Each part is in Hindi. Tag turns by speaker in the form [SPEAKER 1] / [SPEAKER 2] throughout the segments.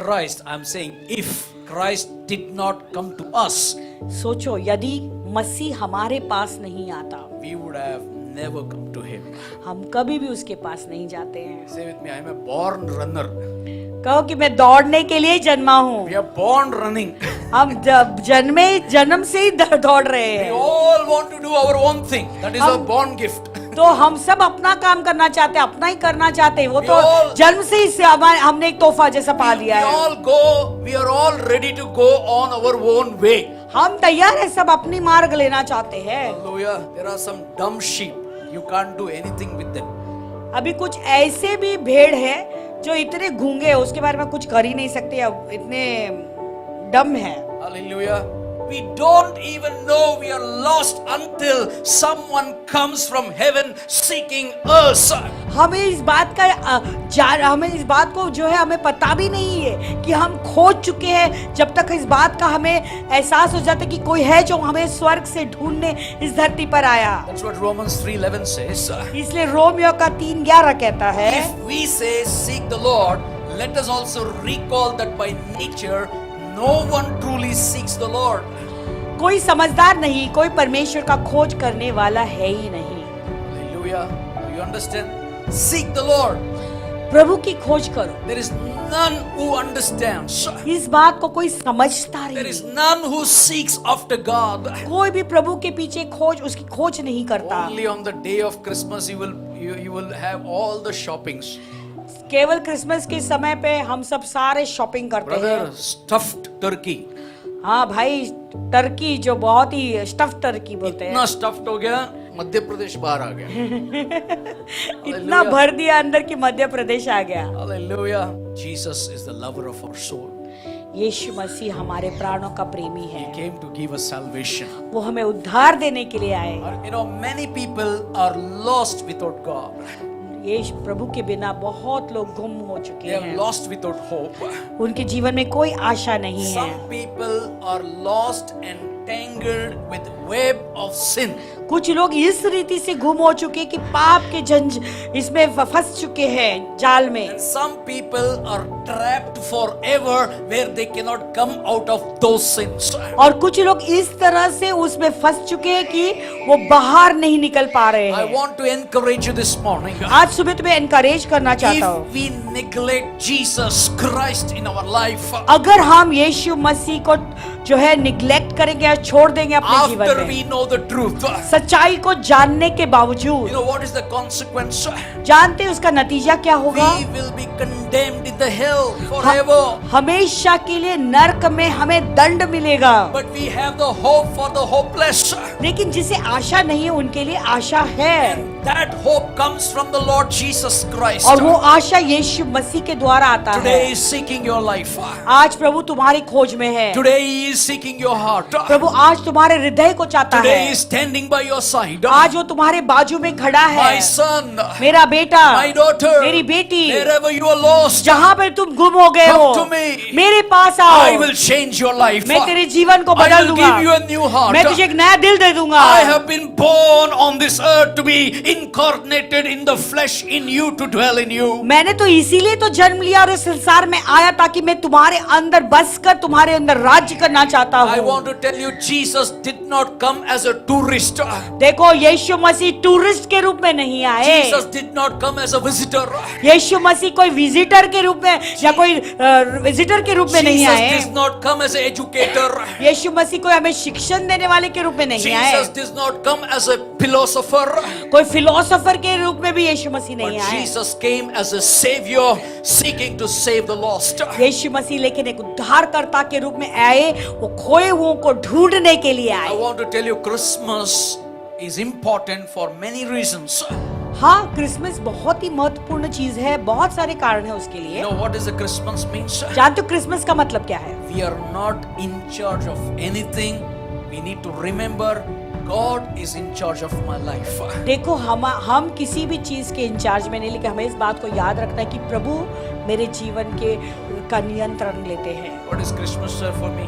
[SPEAKER 1] Christ, I'm saying if Christ did not come to us,
[SPEAKER 2] सोचो यदि मसीह हमारे पास नहीं आता,
[SPEAKER 1] we would have never come to him.
[SPEAKER 2] हम कभी भी उसके पास नहीं जाते हैं।
[SPEAKER 1] Say with me, I'm a born runner.
[SPEAKER 2] कहो कि मैं दौड़ने के लिए जन्मा हूँ।
[SPEAKER 1] We are born running.
[SPEAKER 2] हम जन्म से ही दौड़ रहे
[SPEAKER 1] We
[SPEAKER 2] हैं।
[SPEAKER 1] all want to do our own thing. That is our born gift.
[SPEAKER 2] तो हम सब अपना काम करना चाहते हैं, अपना ही करना चाहते हैं। वो
[SPEAKER 1] We
[SPEAKER 2] तो
[SPEAKER 1] all-
[SPEAKER 2] जन्म से ही हमने एक तोहफा जैसा पा
[SPEAKER 1] We
[SPEAKER 2] लिया है।
[SPEAKER 1] we are all ready to go on our own way.
[SPEAKER 2] हम तैयार है, सब अपनी मार्ग लेना चाहते हैं।
[SPEAKER 1] Hallelujah. There are some dumb sheep. You can't do anything with them.
[SPEAKER 2] अभी कुछ ऐसे भी भेड़ है जो इतने गूंगे हैं, उसके बारे में कुछ कर ही नहीं सकते, अब इतने डम है।
[SPEAKER 1] Hallelujah. We don't even know we are lost until someone comes from heaven seeking us.
[SPEAKER 2] हमें इस बात को जो है हमें पता भी नहीं है कि हम खो चुके हैं, जब तक इस बात का हमें एहसास हो जाता है कि कोई है जो हमें स्वर्ग से ढूंढने इस धरती पर आया।
[SPEAKER 1] That's what Romans 3:11 says.
[SPEAKER 2] इसलिए रोमियो का 3:11 कहता है,
[SPEAKER 1] If we say seek the Lord, let us also recall that by nature no one truly seeks the Lord.
[SPEAKER 2] कोई समझदार नहीं, कोई परमेश्वर का खोज करने वाला है ही नहीं।
[SPEAKER 1] Hallelujah. Do you understand? Seek the Lord.
[SPEAKER 2] प्रभु की खोज करो।
[SPEAKER 1] There is none who understands.
[SPEAKER 2] इस बात को कोई समझता
[SPEAKER 1] There is
[SPEAKER 2] नहीं,
[SPEAKER 1] none who seeks after God.
[SPEAKER 2] कोई भी प्रभु के पीछे उसकी खोज नहीं करता।
[SPEAKER 1] Only on the day of Christmas you will have all the shoppings.
[SPEAKER 2] केवल क्रिसमस के समय पे हम सब सारे शॉपिंग करते
[SPEAKER 1] Brother,
[SPEAKER 2] हैं।
[SPEAKER 1] stuffed turkey.
[SPEAKER 2] हाँ भाई, टर्की जो बहुत ही स्टफ टर्की बोलते हैं,
[SPEAKER 1] इतना stuffed हो गया, मध्य प्रदेश बाहर आ गया।
[SPEAKER 2] इतना भर दिया अंदर कि मध्य प्रदेश आ गया।
[SPEAKER 1] Hallelujah. Jesus is the lover of our soul.
[SPEAKER 2] यीशु मसीह हमारे प्राणों का प्रेमी
[SPEAKER 1] He
[SPEAKER 2] है,
[SPEAKER 1] came to give us salvation.
[SPEAKER 2] वो हमें उद्धार देने के लिए आए।
[SPEAKER 1] You know, many people are lost without God.
[SPEAKER 2] यीशु प्रभु के बिना बहुत लोग गुम हो चुके
[SPEAKER 1] They are
[SPEAKER 2] हैं,
[SPEAKER 1] lost without hope.
[SPEAKER 2] उनके जीवन में कोई आशा नहीं है।
[SPEAKER 1] Some people are lost and tangled with web of sin.
[SPEAKER 2] कुछ लोग इस रीति से गुम हो चुके कि पाप के इसमें फंस चुके हैं जाल में।
[SPEAKER 1] And some people are trapped forever where they cannot come out of those sins.
[SPEAKER 2] और कुछ लोग इस तरह से उसमें फंस चुके हैं कि वो बाहर नहीं निकल पा रहे
[SPEAKER 1] I
[SPEAKER 2] हैं।
[SPEAKER 1] want to encourage you this morning.
[SPEAKER 2] आज सुबह तुम्हें एनकरेज करना चाहता हूँ,
[SPEAKER 1] If we neglect Jesus Christ in our life,
[SPEAKER 2] अगर हम यीशु मसीह को जो है निग्लेक्ट करेंगे या छोड़ देंगे अपने जीवन
[SPEAKER 1] after
[SPEAKER 2] में,
[SPEAKER 1] we know the truth,
[SPEAKER 2] सच्चाई को जानने के
[SPEAKER 1] you
[SPEAKER 2] बावजूद
[SPEAKER 1] know what is the consequence?
[SPEAKER 2] जानते हैं उसका नतीजा क्या होगा?
[SPEAKER 1] We will be condemned in the hell forever.
[SPEAKER 2] हमेशा के लिए नरक में हमें दंड मिलेगा।
[SPEAKER 1] But we have the hope for the hopeless.
[SPEAKER 2] लेकिन जिसे आशा नहीं है उनके लिए आशा है,
[SPEAKER 1] And that hope comes from the Lord Jesus Christ.
[SPEAKER 2] और वो आशा यीशु मसीह के द्वारा आता है।
[SPEAKER 1] Today he is seeking your life.
[SPEAKER 2] आज प्रभु तुम्हारी खोज में है,
[SPEAKER 1] Today he is seeking your heart.
[SPEAKER 2] प्रभु आज तुम्हारे हृदय को चाहता
[SPEAKER 1] Today he
[SPEAKER 2] है।
[SPEAKER 1] is standing by your side.
[SPEAKER 2] आज वो तुम्हारे बाजू में खड़ा है।
[SPEAKER 1] My son,
[SPEAKER 2] मेरा बेटा,
[SPEAKER 1] my daughter,
[SPEAKER 2] मेरी बेटी,
[SPEAKER 1] wherever you are lost,
[SPEAKER 2] जहाँ पर तुम गुम हो गए
[SPEAKER 1] come
[SPEAKER 2] हो,
[SPEAKER 1] to me.
[SPEAKER 2] मेरे पास आओ।
[SPEAKER 1] I will change your life.
[SPEAKER 2] मैं तेरे जीवन को
[SPEAKER 1] I
[SPEAKER 2] बदल
[SPEAKER 1] will
[SPEAKER 2] दूंगा।
[SPEAKER 1] give you a new heart.
[SPEAKER 2] मैं तुझे एक नया दिल दे दूंगा।
[SPEAKER 1] I have been born on this earth to be incarnated in the flesh in you, to dwell in you.
[SPEAKER 2] मैंने तो इसीलिए तो जन्म लिया और इस संसार में आया ताकि मैं तुम्हारे अंदर बसकर तुम्हारे अंदर राज्य करना चाहता
[SPEAKER 1] I
[SPEAKER 2] हूँ।
[SPEAKER 1] want to tell you, Jesus did not come as a tourist.
[SPEAKER 2] देखो, यीशु मसीह टूरिस्ट के रूप में नहीं आए।
[SPEAKER 1] Jesus did not come as a visitor.
[SPEAKER 2] यीशु मसीह कोई विजिटर के रूप में या कोई विजिटर के रूप में नहीं
[SPEAKER 1] Jesus
[SPEAKER 2] आए।
[SPEAKER 1] does not come as an educator.
[SPEAKER 2] यीशु मसीह कोई हमें शिक्षण देने वाले के रूप में नहीं आए।
[SPEAKER 1] Jesus does not come as a philosopher.
[SPEAKER 2] कोई फिलोसोफर के रूप में भी यीशु मसीह
[SPEAKER 1] But
[SPEAKER 2] नहीं आए।
[SPEAKER 1] Jesus came as a savior, seeking to save the lost.
[SPEAKER 2] यीशु मसीह लेकिन एक उद्धारकर्ता के रूप में आए, वो खोए हुओं को ढूंढने के लिए
[SPEAKER 1] I
[SPEAKER 2] आए।
[SPEAKER 1] want to tell you, Christmas is important for many reasons.
[SPEAKER 2] हाँ, क्रिसमस बहुत ही महत्वपूर्ण चीज है, बहुत सारे कारण है उसके
[SPEAKER 1] You
[SPEAKER 2] लिए।
[SPEAKER 1] know what is the Christmas means?
[SPEAKER 2] जानते हो क्रिसमस का मतलब क्या है?
[SPEAKER 1] We are not in charge of anything. We need to remember God is in charge of my life.
[SPEAKER 2] देखो, हम किसी भी चीज के इंचार्ज में नहीं, लेकिन हमें इस बात को याद रखना है कि प्रभु मेरे जीवन का नियंत्रण लेते हैं।
[SPEAKER 1] What is Christmas, sir, for me?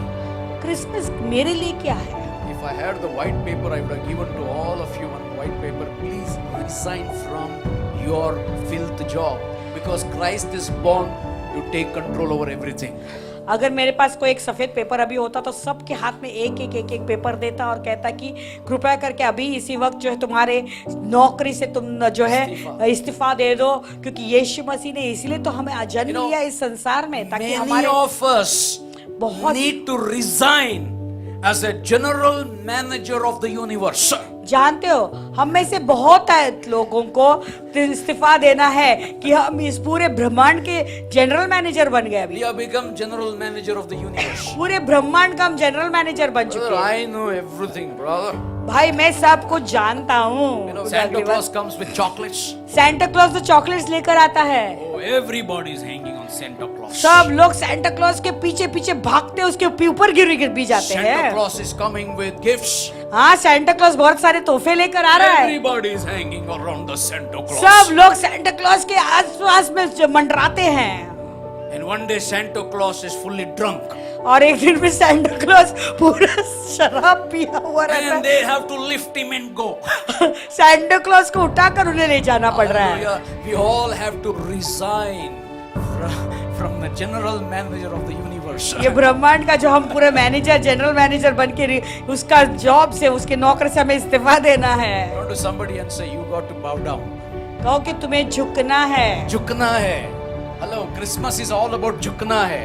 [SPEAKER 2] Christmas मेरे लिए क्या है?
[SPEAKER 1] If I had the white paper, I would have given to all of you one white paper. Please resign from your filth job, because Christ is born to take control over everything.
[SPEAKER 2] अगर मेरे पास कोई एक सफेद पेपर अभी होता तो सबके हाथ में एक एक पेपर देता और कहता कि कृपया करके अभी इसी वक्त जो है तुम्हारे नौकरी से तुम जो है इस्तीफा दे दो, क्योंकि यीशु मसीह ने इसीलिए तो हमें जन्म लिया इस संसार में ताकि
[SPEAKER 1] Many
[SPEAKER 2] हमारे
[SPEAKER 1] of us
[SPEAKER 2] बहुत
[SPEAKER 1] need to resign as a general manager of the universe.
[SPEAKER 2] जानते हो हम में से बहुत लोगों को इस्तीफा देना है कि हम इस पूरे ब्रह्मांड के जनरल मैनेजर बन गए अभी।
[SPEAKER 1] We have become general manager of the universe.
[SPEAKER 2] पूरे ब्रह्मांड का हम जनरल मैनेजर बन चुके
[SPEAKER 1] Brother,
[SPEAKER 2] हैं।
[SPEAKER 1] I know everything, brother.
[SPEAKER 2] भाई मैं सब कुछ जानता
[SPEAKER 1] You know,
[SPEAKER 2] हूँ।
[SPEAKER 1] Santa Claus comes with chocolates.
[SPEAKER 2] Santa clause तो चॉकलेट्स लेकर आता है।
[SPEAKER 1] Oh, everybody is hanging on Santa Claus.
[SPEAKER 2] सब लोग सैंटा क्लॉज के पीछे पीछे भागते उसके ऊपर गिर भी जाते
[SPEAKER 1] Santa
[SPEAKER 2] हैं।
[SPEAKER 1] Claus is coming with gifts.
[SPEAKER 2] हाँ सैंटा क्लॉज बहुत सारे तोहफे लेकर आ रहा है।
[SPEAKER 1] Everybody is hanging around the Santa Claus.
[SPEAKER 2] सब लोग सैंटा क्लॉज के आसपास में मंडराते हैं।
[SPEAKER 1] And one day Santa Claus is fully drunk.
[SPEAKER 2] और एक दिन में सैंटा क्लॉज पूरा शराब पिया हुआ रहता
[SPEAKER 1] And
[SPEAKER 2] है।
[SPEAKER 1] they have to lift him and go.
[SPEAKER 2] Santa clause को उठाकर उन्हें ले जाना पड़ रहा है।
[SPEAKER 1] Hallelujah. We all have to resign from the general manager of the universe.
[SPEAKER 2] ये ब्रह्मांड का जो हम पूरे मैनेजर जनरल मैनेजर बन के उसका जॉब से उसके नौकर से हमें इस्तीफा देना है।
[SPEAKER 1] Go to somebody and say, you got to bow down.
[SPEAKER 2] कहो कि तुम्हें झुकना है।
[SPEAKER 1] झुकना है. Hello, Christmas is all about झुकना है.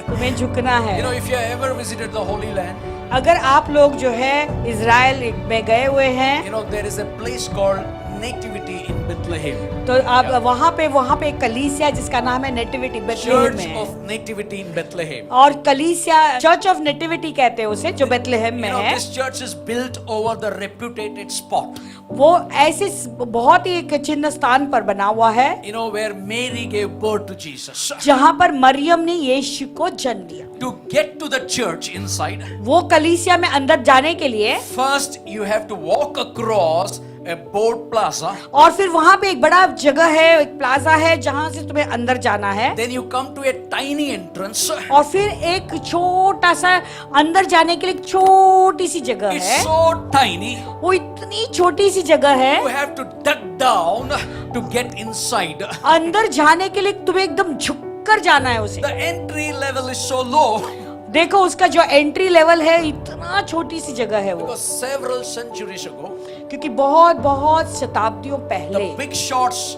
[SPEAKER 2] तुम्हें झुकना है।
[SPEAKER 1] You know, if you have ever visited the Holy Land,
[SPEAKER 2] अगर आप लोग जो है इजराइल में गए हुए हैं,
[SPEAKER 1] you know, there is a place called Nativity in Bethlehem.
[SPEAKER 2] तो आप वहाँ पे एक कलीसिया जिसका नाम है नेटिविटी बेथलेहेम
[SPEAKER 1] Church
[SPEAKER 2] में।
[SPEAKER 1] of Nativity in Bethlehem.
[SPEAKER 2] और कलीसिया चर्च ऑफ नेटिविटी कहते हैं उसे, जो बेथलेहेम में
[SPEAKER 1] You know,
[SPEAKER 2] है।
[SPEAKER 1] this church is built over the reputed spot.
[SPEAKER 2] वो ऐसे बहुत ही एक चिन्ह स्थान पर बना हुआ है,
[SPEAKER 1] You know, where Mary gave birth to Jesus.
[SPEAKER 2] जहाँ पर मरियम ने यीशु को जन्म दिया।
[SPEAKER 1] To get to the church inside,
[SPEAKER 2] वो कलीसिया में अंदर जाने के लिए
[SPEAKER 1] first you have to walk across a board plaza.
[SPEAKER 2] और फिर वहाँ पे एक बड़ा जगह है, एक प्लाजा है जहाँ से तुम्हें अंदर जाना है।
[SPEAKER 1] Then you come to a tiny entrance.
[SPEAKER 2] और फिर एक छोटा सा अंदर जाने के लिए एक छोटी सी जगह
[SPEAKER 1] It's
[SPEAKER 2] है।
[SPEAKER 1] so tiny.
[SPEAKER 2] वो इतनी छोटी सी जगह है,
[SPEAKER 1] You have to duck down to get inside.
[SPEAKER 2] अंदर जाने के लिए तुम्हें एकदम झुक कर जाना है उसे।
[SPEAKER 1] The entry level is so low
[SPEAKER 2] देखो उसका जो एंट्री लेवल है इतना छोटी सी जगह है वो,
[SPEAKER 1] because several centuries ago,
[SPEAKER 2] क्योंकि बहुत बहुत शताब्दियों
[SPEAKER 1] the
[SPEAKER 2] पहले
[SPEAKER 1] big shots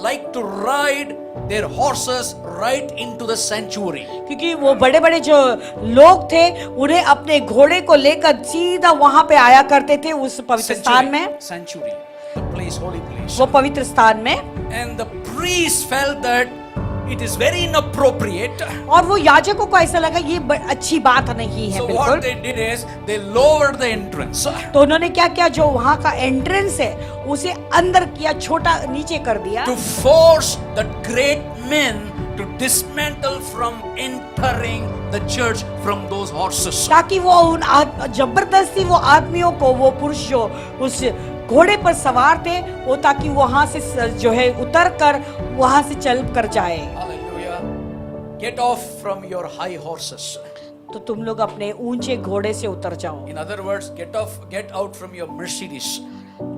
[SPEAKER 1] like to ride their horses right into the sanctuary.
[SPEAKER 2] क्योंकि वो बड़े बड़े जो लोग थे उन्हें अपने घोड़े को लेकर सीधा वहां पे आया करते थे उस पवित्र स्थान में,
[SPEAKER 1] Sanctuary, the place, holy place.
[SPEAKER 2] वो पवित्र स्थान में।
[SPEAKER 1] And the priest felt that it is very inappropriate.
[SPEAKER 2] और वो याजकों को ऐसा लगा ये अच्छी बात नहीं है
[SPEAKER 1] So
[SPEAKER 2] बिल्कुल।
[SPEAKER 1] what they did is they lowered the entrance
[SPEAKER 2] तो उन्होंने क्या किया, जो वहां का एंट्रेंस है उसे अंदर किया, छोटा नीचे कर दिया,
[SPEAKER 1] to force the great men to dismantle from entering the church from those horses.
[SPEAKER 2] ताकि वो उन जबरदस्ती वो आदमियों को, वो पुरुष जो उस घोड़े पर सवार थे, वो ताकि वहां से जो है उतर कर वहां से चल कर जाए।
[SPEAKER 1] Hallelujah. Get off from your high horses.
[SPEAKER 2] तो तुम लोग अपने ऊंचे घोड़े से उतर जाओ,
[SPEAKER 1] In other words, get out from your Mercedes.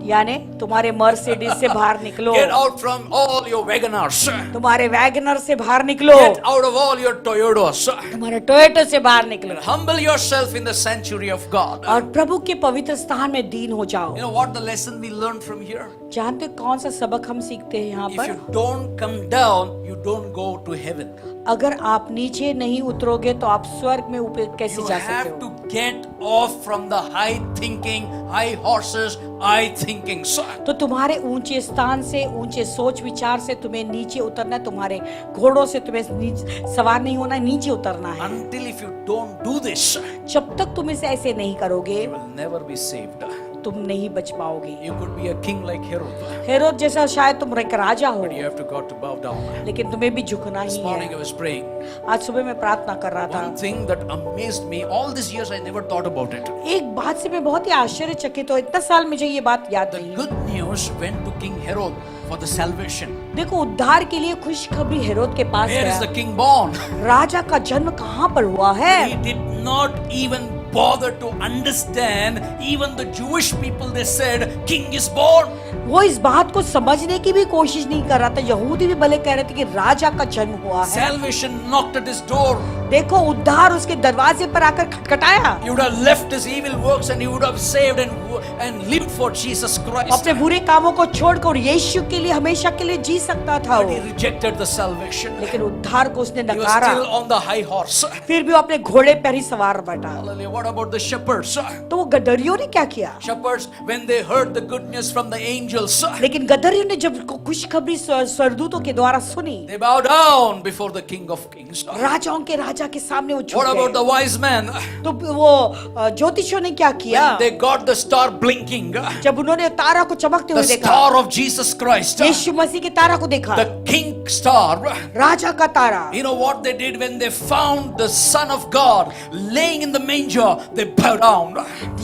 [SPEAKER 2] यानी तुम्हारे मर्सिडीज से बाहर निकलो,
[SPEAKER 1] Get out from all your Wagoners.
[SPEAKER 2] तुम्हारे वैगनर से बाहर निकलो,
[SPEAKER 1] Get out of all your Toyotas.
[SPEAKER 2] तुम्हारे टोयोटो से बाहर निकलो,
[SPEAKER 1] Humble yourself in the sanctuary of God.
[SPEAKER 2] और प्रभु के पवित्र स्थान में दीन हो जाओ।
[SPEAKER 1] You know what the lesson we learned from here?
[SPEAKER 2] जानते हो कौन सा सबक हम सीखते हैं यहाँ
[SPEAKER 1] If
[SPEAKER 2] पर?
[SPEAKER 1] you don't come down, you don't go to heaven.
[SPEAKER 2] अगर आप नीचे नहीं उतरोगे तो आप स्वर्ग में ऊपर कैसे
[SPEAKER 1] You
[SPEAKER 2] जा सकते
[SPEAKER 1] have
[SPEAKER 2] हो?
[SPEAKER 1] to get off from the high thinking, high horses, high thinking.
[SPEAKER 2] तो तुम्हारे ऊंचे स्थान से, ऊंचे सोच विचार से तुम्हें नीचे उतरना है, तुम्हारे घोड़ों से तुम्हें सवार नहीं होना, नीचे उतरना है।
[SPEAKER 1] Until if you don't do this,
[SPEAKER 2] जब तक तुम इसे ऐसे नहीं करोगे
[SPEAKER 1] you will never be saved.
[SPEAKER 2] तुम नहीं बच पाओगे।
[SPEAKER 1] You could be a king like Herod,
[SPEAKER 2] Herod जैसा शायद तुम एक राजा हो,
[SPEAKER 1] but you have to got to bow down.
[SPEAKER 2] लेकिन तुम्हें भी झुकना
[SPEAKER 1] This
[SPEAKER 2] ही
[SPEAKER 1] morning
[SPEAKER 2] है।
[SPEAKER 1] I was praying.
[SPEAKER 2] आज सुबह मैं प्रार्थना कर रहा था,
[SPEAKER 1] One thing that amazed me, all these years I never thought about it.
[SPEAKER 2] एक बात से मैं बहुत ही आश्चर्यचकित हूँ, इतना साल मुझे ये बात याद
[SPEAKER 1] The
[SPEAKER 2] नहीं।
[SPEAKER 1] good news went to King Herod for the salvation.
[SPEAKER 2] देखो उद्धार के लिए खुशखबरी हेरोद के पास
[SPEAKER 1] Where is
[SPEAKER 2] गया।
[SPEAKER 1] the king born?
[SPEAKER 2] राजा का जन्म कहाँ पर हुआ है?
[SPEAKER 1] He did not even bother to understand. Even the Jewish people, they said, king is born.
[SPEAKER 2] वो इस बात को समझने की भी कोशिश नहीं कर रहा था। यहूदी भी भले कह रहे थे कि राजा का जन्म हुआ है।
[SPEAKER 1] Salvation knocked at his door.
[SPEAKER 2] देखो उद्धार उसके दरवाजे पर आकर खटखटाया।
[SPEAKER 1] He would have left his evil works and he would have saved and lived for Jesus Christ.
[SPEAKER 2] अपने बुरे कामों को छोड़कर यीशु के लिए हमेशा के लिए जी सकता था
[SPEAKER 1] But
[SPEAKER 2] वो।
[SPEAKER 1] he rejected the salvation.
[SPEAKER 2] लेकिन उद्धार को उसने
[SPEAKER 1] He was
[SPEAKER 2] नकारा।
[SPEAKER 1] still on the high horse.
[SPEAKER 2] फिर भी वो अपने घोड़े पर ही सवार बैठा।
[SPEAKER 1] Hallelujah. What about the shepherds?
[SPEAKER 2] तो वो गदरियों ने क्या किया?
[SPEAKER 1] Shepherds, when they heard the good news from the angels,
[SPEAKER 2] लेकिन गदरियों ने जब खुशखबरी स्वर्गदूतों के द्वारा सुनी,
[SPEAKER 1] they bow down before the King of Kings.
[SPEAKER 2] राजाओं के राजा के सामने वो झुक
[SPEAKER 1] What about
[SPEAKER 2] गए।
[SPEAKER 1] the wise men?
[SPEAKER 2] तो वो ज्योतिषियों ने क्या किया?
[SPEAKER 1] When they got the star blinking,
[SPEAKER 2] जब उन्होंने तारा को चमकते
[SPEAKER 1] the
[SPEAKER 2] हुए देखा,
[SPEAKER 1] star of Jesus Christ,
[SPEAKER 2] यीशु मसीह के तारा को देखा,
[SPEAKER 1] the king star,
[SPEAKER 2] राजा का तारा।
[SPEAKER 1] you know what they did when they found the Son of God laying in the manger? They bowed down.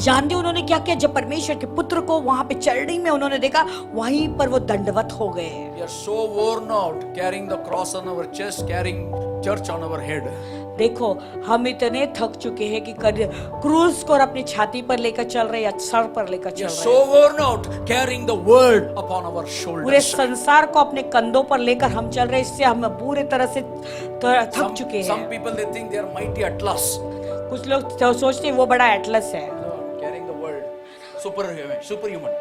[SPEAKER 2] जानते हो उन्होंने क्या किया? जब परमेश्वर के पुत्र को वहां पे चरणी में उन्होंने देखा, वहीं पर वो दंडवत हो गए।
[SPEAKER 1] We are so worn out carrying the cross on our chest, carrying church on our head.
[SPEAKER 2] देखो हम इतने थक चुके हैं कि क्रूस को अपनी छाती पर लेकर चल रहे या सर पर लेकर
[SPEAKER 1] We
[SPEAKER 2] चल
[SPEAKER 1] are
[SPEAKER 2] रहे
[SPEAKER 1] so worn out carrying the world upon our
[SPEAKER 2] पूरे
[SPEAKER 1] shoulders.
[SPEAKER 2] संसार को अपने कंधों पर लेकर हम चल रहे, इससे हम पूरे तरह से थक चुके
[SPEAKER 1] Some
[SPEAKER 2] हैं।
[SPEAKER 1] people they think they are mighty atlas.
[SPEAKER 2] कुछ लोग सोचते हैं वो बड़ा एटलस है
[SPEAKER 1] Carrying the world, superhuman.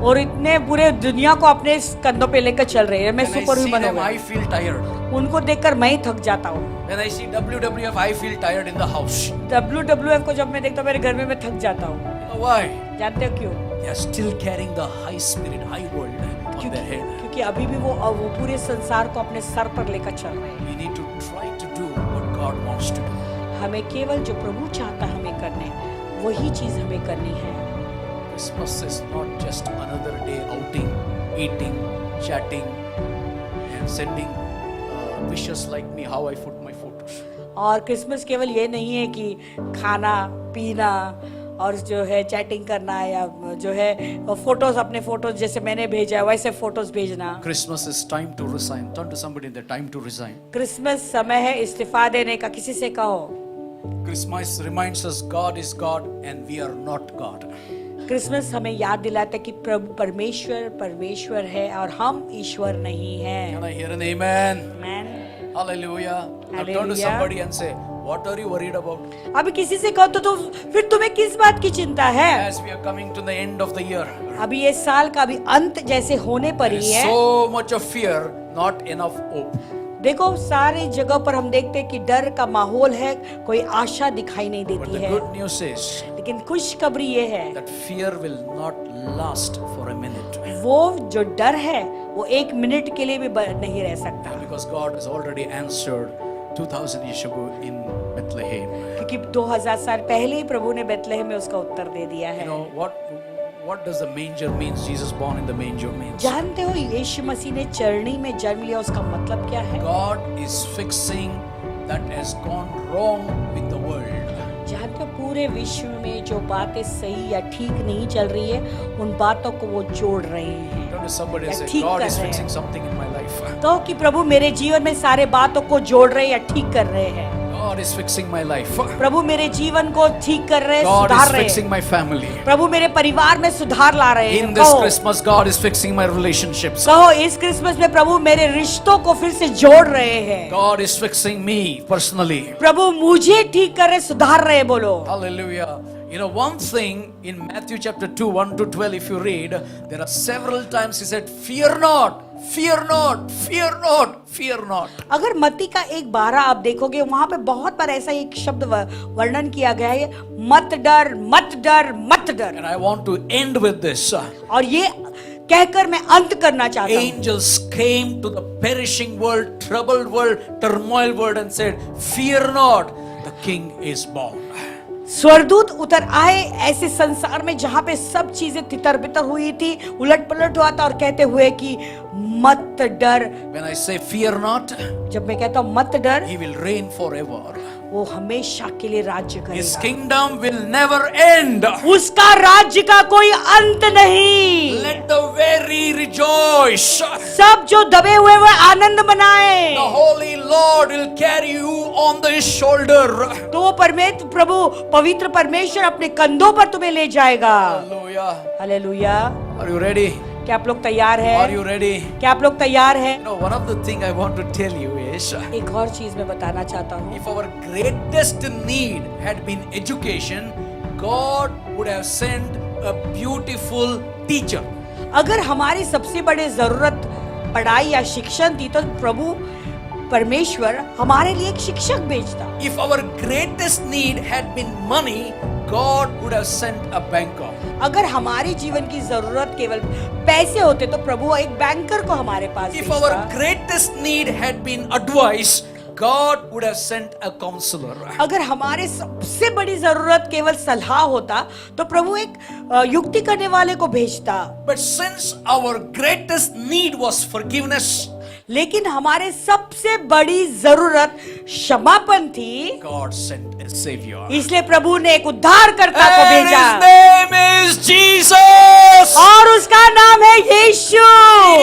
[SPEAKER 2] और इतने पूरे दुनिया को अपने कंधों पे लेकर चल रहे हैं। मैं
[SPEAKER 1] When I
[SPEAKER 2] super
[SPEAKER 1] see
[SPEAKER 2] human
[SPEAKER 1] them,
[SPEAKER 2] हूँ।
[SPEAKER 1] I feel tired.
[SPEAKER 2] उनको देखकर मैं ही थक जाता हूँ।
[SPEAKER 1] When I see WWF, I feel tired in the house.
[SPEAKER 2] WWF को जब मैं देखता हूँ मेरे घर में मैं थक जाता हूँ।
[SPEAKER 1] You know why?
[SPEAKER 2] जानते हो क्यों?
[SPEAKER 1] They are still carrying the high spirit, high world on their head.
[SPEAKER 2] क्योंकि अभी भी वो पूरे संसार को अपने सर पर लेकर चल रहे हैं।
[SPEAKER 1] We need to try to do what God wants to do.
[SPEAKER 2] हमें केवल जो प्रभु चाहता है हमें करने, वही चीज हमें करनी है।
[SPEAKER 1] Christmas is not just another day outing, eating, chatting, and sending wishes like me how I put my photos.
[SPEAKER 2] और क्रिसमस केवल ये नहीं है कि खाना पीना और जो है चैटिंग करना या जो है फोटोज, अपने फोटोज जैसे मैंने भेजा है वैसे फोटोज भेजना।
[SPEAKER 1] Christmas is time to resign. Turn to somebody in the time to resign.
[SPEAKER 2] Christmas समय है इस्तीफा देने का। किसी से कहो
[SPEAKER 1] Christmas reminds us God is God and we are not God.
[SPEAKER 2] Christmas हमें याद दिलाता है कि प्रभु परमेश्वर है और हम ईश्वर नहीं हैं।
[SPEAKER 1] Can I hear an amen?
[SPEAKER 2] Amen.
[SPEAKER 1] Hallelujah. Now turn to
[SPEAKER 2] Hallelujah.
[SPEAKER 1] somebody and say, what are you worried about?
[SPEAKER 2] अभी किसी से कहो तो फिर तुम्हें किस बात की चिंता है?
[SPEAKER 1] As we are coming to the end of the year,
[SPEAKER 2] अभी ये साल का भी अंत जैसे होने पर
[SPEAKER 1] there
[SPEAKER 2] ही
[SPEAKER 1] is
[SPEAKER 2] है।
[SPEAKER 1] so much of fear, not enough hope.
[SPEAKER 2] देखो सारी जगह पर हम देखते हैं कि डर का माहौल है, कोई आशा दिखाई नहीं
[SPEAKER 1] But
[SPEAKER 2] देती
[SPEAKER 1] the
[SPEAKER 2] है।
[SPEAKER 1] good news is
[SPEAKER 2] लेकिन खुशखबरी ये है,
[SPEAKER 1] that fear will not last for a minute.
[SPEAKER 2] वो जो डर है वो एक मिनट के लिए भी नहीं रह सकता,
[SPEAKER 1] Because God has already answered 2000 years ago in Bethlehem.
[SPEAKER 2] क्योंकि 2000 साल पहले ही प्रभु ने बेथलेहम में उसका उत्तर दे दिया
[SPEAKER 1] You
[SPEAKER 2] है।
[SPEAKER 1] know what does the manger means? Jesus born in the manger means.
[SPEAKER 2] जानते हो यीशु मसीह ने चरनी में जन्म लिया, उसका मतलब क्या है?
[SPEAKER 1] God is fixing that has gone wrong with the world.
[SPEAKER 2] जानते हो पूरे विश्व में जो बातें सही या ठीक नहीं चल रही है, उन बातों को वो जोड़ रहे हैं।
[SPEAKER 1] Turn to somebody and
[SPEAKER 2] या
[SPEAKER 1] say,
[SPEAKER 2] ठीक
[SPEAKER 1] God
[SPEAKER 2] कर
[SPEAKER 1] is
[SPEAKER 2] रहे हैं।
[SPEAKER 1] fixing something in my life.
[SPEAKER 2] तो कि प्रभु मेरे जीवन में सारे बातों को जोड़ रहे या ठीक कर रहे हैं।
[SPEAKER 1] God is fixing my life.
[SPEAKER 2] प्रभु मेरे जीवन को ठीक कर रहे,
[SPEAKER 1] God
[SPEAKER 2] सुधार
[SPEAKER 1] is
[SPEAKER 2] रहे
[SPEAKER 1] fixing
[SPEAKER 2] हैं।
[SPEAKER 1] my family.
[SPEAKER 2] प्रभु मेरे परिवार में सुधार ला रहे हैं।
[SPEAKER 1] In this
[SPEAKER 2] कहो
[SPEAKER 1] Christmas, God is fixing my relationships.
[SPEAKER 2] कहो इस क्रिसमस में प्रभु मेरे रिश्तों को फिर से जोड़ रहे हैं।
[SPEAKER 1] God is fixing me personally.
[SPEAKER 2] प्रभु मुझे ठीक कर रहे, सुधार रहे। बोलो
[SPEAKER 1] Hallelujah. You know, one thing in Matthew chapter 2, 1 to 12, if you read, there are several times he said, fear not, fear not, fear not, fear not.
[SPEAKER 2] अगर मत्ती का 1:12 आप देखोगे, वहां पे बहुत बार ऐसा एक शब्द वर्णन किया गया है, मत डर मत डर मत डर।
[SPEAKER 1] And I want to end with this.
[SPEAKER 2] और ये कहकर मैं अंत करना चाहता हूँ।
[SPEAKER 1] Angels came to the perishing world, troubled world, turmoil world and said, fear not, the king is born.
[SPEAKER 2] स्वर्गदूत उतर आए ऐसे संसार में जहां पे सब चीजें तितर बितर हुई थी, उलट पलट हुआ था, और कहते हुए कि मत डर।
[SPEAKER 1] When I say fear not,
[SPEAKER 2] जब मैं कहता हूं मत डर,
[SPEAKER 1] he will reign forever.
[SPEAKER 2] वो हमेशा के लिए राज्य
[SPEAKER 1] His
[SPEAKER 2] करेगा।
[SPEAKER 1] kingdom will never end.
[SPEAKER 2] उसका राज्य का कोई अंत नहीं।
[SPEAKER 1] Let the weary rejoice.
[SPEAKER 2] सब जो दबे हुए वो आनंद मनाए।
[SPEAKER 1] The Holy Lord will carry you on the shoulder.
[SPEAKER 2] तो वो पवित्र परमेश्वर अपने कंधों पर तुम्हें ले जाएगा।
[SPEAKER 1] Hallelujah.
[SPEAKER 2] Hallelujah.
[SPEAKER 1] Are you ready?
[SPEAKER 2] क्या आप लोग तैयार हैं?
[SPEAKER 1] Are you ready?
[SPEAKER 2] क्या आप लोग तैयार हैं?
[SPEAKER 1] No, one of the thing I want to tell you is,
[SPEAKER 2] एक और चीज मैं बताना चाहता हूँ।
[SPEAKER 1] if our greatest need had been education, God would have sent a beautiful teacher.
[SPEAKER 2] अगर हमारी सबसे बड़ी जरूरत पढ़ाई या शिक्षण थी तो प्रभु परमेश्वर हमारे लिए एक शिक्षक भेजता।
[SPEAKER 1] If our greatest need had been money, God would have sent a banker.
[SPEAKER 2] अगर हमारी जीवन की जरूरत केवल पैसे होते तो प्रभु एक बैंकर को हमारे पास
[SPEAKER 1] If
[SPEAKER 2] भेजता।
[SPEAKER 1] our greatest need had been advice, God would have sent a counselor.
[SPEAKER 2] अगर हमारे सबसे बड़ी जरूरत केवल सलाह होता तो प्रभु एक युक्ति करने वाले को भेजता।
[SPEAKER 1] But since our greatest need was forgiveness,
[SPEAKER 2] लेकिन हमारे सबसे बड़ी जरूरत क्षमापन थी,
[SPEAKER 1] God sent a savior.
[SPEAKER 2] इसलिए प्रभु ने एक उद्धारकर्ता को
[SPEAKER 1] And
[SPEAKER 2] भेजा
[SPEAKER 1] his name is Jesus.
[SPEAKER 2] और उसका नाम है यीशु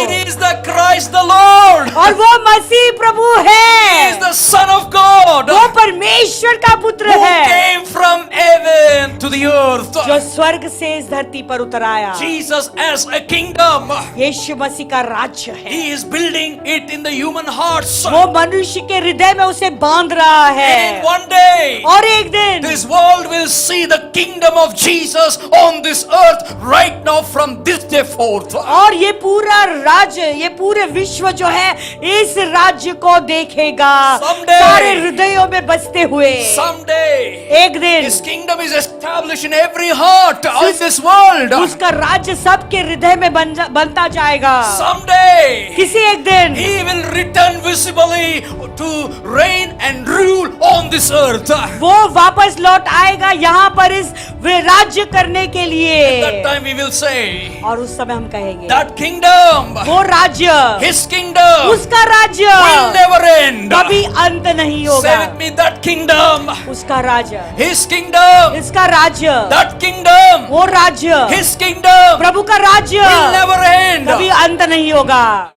[SPEAKER 1] It is the Christ the Lord.
[SPEAKER 2] और वो मसीह प्रभु
[SPEAKER 1] He
[SPEAKER 2] है,
[SPEAKER 1] is the Son of God
[SPEAKER 2] वो परमेश्वर का पुत्र
[SPEAKER 1] who
[SPEAKER 2] है
[SPEAKER 1] came from heaven to the earth.
[SPEAKER 2] जो स्वर्ग से इस धरती पर उतर आया।
[SPEAKER 1] Jesus as a kingdom.
[SPEAKER 2] यीशु मसीह का राज्य है,
[SPEAKER 1] He is building it in the human hearts.
[SPEAKER 2] वो मनुष्य के हृदय में उसे बांध रहा
[SPEAKER 1] And
[SPEAKER 2] है
[SPEAKER 1] one day,
[SPEAKER 2] और एक दिन
[SPEAKER 1] this world will see the kingdom of Jesus on this earth right now from this day forth.
[SPEAKER 2] और ये पूरा राज्य, ये पूरे विश्व जो है इस राज्य को देखेगा
[SPEAKER 1] Someday.
[SPEAKER 2] सारे हृदयों में बसते हुए।
[SPEAKER 1] Someday,
[SPEAKER 2] एक दिन
[SPEAKER 1] His kingdom is established in every heart of this world.
[SPEAKER 2] उसका राज्य सबके हृदय में बनता जाएगा।
[SPEAKER 1] Someday,
[SPEAKER 2] किसी एक दिन
[SPEAKER 1] He will return visibly to reign and rule on this earth.
[SPEAKER 2] वो वापस लौट आएगा यहाँ पर इस राज्य करने के
[SPEAKER 1] That
[SPEAKER 2] लिए।
[SPEAKER 1] time we will say,
[SPEAKER 2] और उस समय हम कहेंगे
[SPEAKER 1] that kingdom,
[SPEAKER 2] वो राज्य,
[SPEAKER 1] His kingdom
[SPEAKER 2] उसका राज्य
[SPEAKER 1] will never end.
[SPEAKER 2] कभी अंत नहीं
[SPEAKER 1] Say
[SPEAKER 2] होगा।
[SPEAKER 1] with me, that kingdom,
[SPEAKER 2] उसका राज्य,
[SPEAKER 1] His kingdom,
[SPEAKER 2] इसका राज्य,
[SPEAKER 1] that kingdom,
[SPEAKER 2] वो राज्य,
[SPEAKER 1] His kingdom
[SPEAKER 2] प्रभु का राज्य
[SPEAKER 1] will never end.
[SPEAKER 2] कभी अंत नहीं होगा।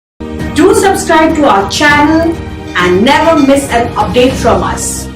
[SPEAKER 3] Do subscribe to our channel and never miss an update from us.